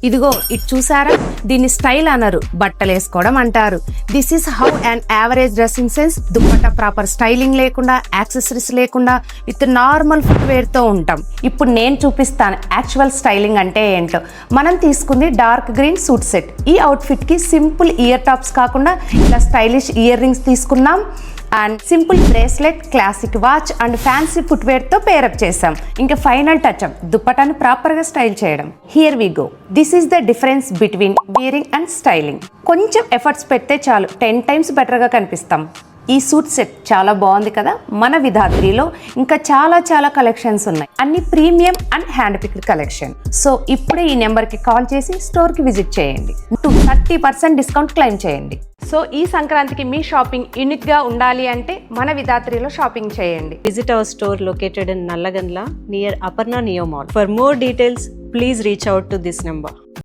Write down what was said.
ఇదిగో ఇటు చూసారా, దీన్ని స్టైల్ అనరు, బట్టలు వేసుకోవడం అంటారు. This is how and average dressing sense. Dupatta proper styling లేకుండా, యాక్సెసరీస్ లేకుండా, విత్ నార్మల్ ఫుట్ వేర్ తో ఉంటాం. ఇప్పుడు నేను చూపిస్తాను యాక్చువల్ స్టైలింగ్ అంటే ఏంటో. మనం తీసుకుంది డార్క్ గ్రీన్ సూట్ సెట్. ఈ అవుట్ఫిట్ కి సింపుల్ ఇయర్ టాప్స్ కాకుండా ఇలా స్టైలిష్ ఇయర్ రింగ్స్ తీసుకున్నాం. And simple bracelet, classic watch and fancy footwear తో పేరప్ చేసాం. ఇంకా ఫైనల్ టచ్ అప్ దుపట్టాను ప్రాపర్ గా స్టైల్ చేయడం. Here we go. This is the difference between wearing and styling. కొంచెం ఎఫర్ట్స్ పెడితే చాలు 10 times బెటర్ గా కనిపిస్తాం. ఈ సూట్ సెట్ చాలా బాగుంది కదా. మన విధాత్రిలో ఇంకా చాలా కలెక్షన్స్ ఉన్నాయి. అన్ని premium and hand picked collection. So ఇప్పుడే ఈ నెంబర్ కి కాల్ చేసి స్టోర్ కి విజిట్ చేయండి. 30% డిస్కౌంట్ క్లెయిమ్ చేయండి. సో ఈ సంక్రాంతికి మీ షాపింగ్ యూనిక్ గా ఉండాలి అంటే మన విధాత్రిలో షాపింగ్ చేయండి. Visit our store located in Nallagandla near Aparna Neo Mall. For more details, please reach out to this number.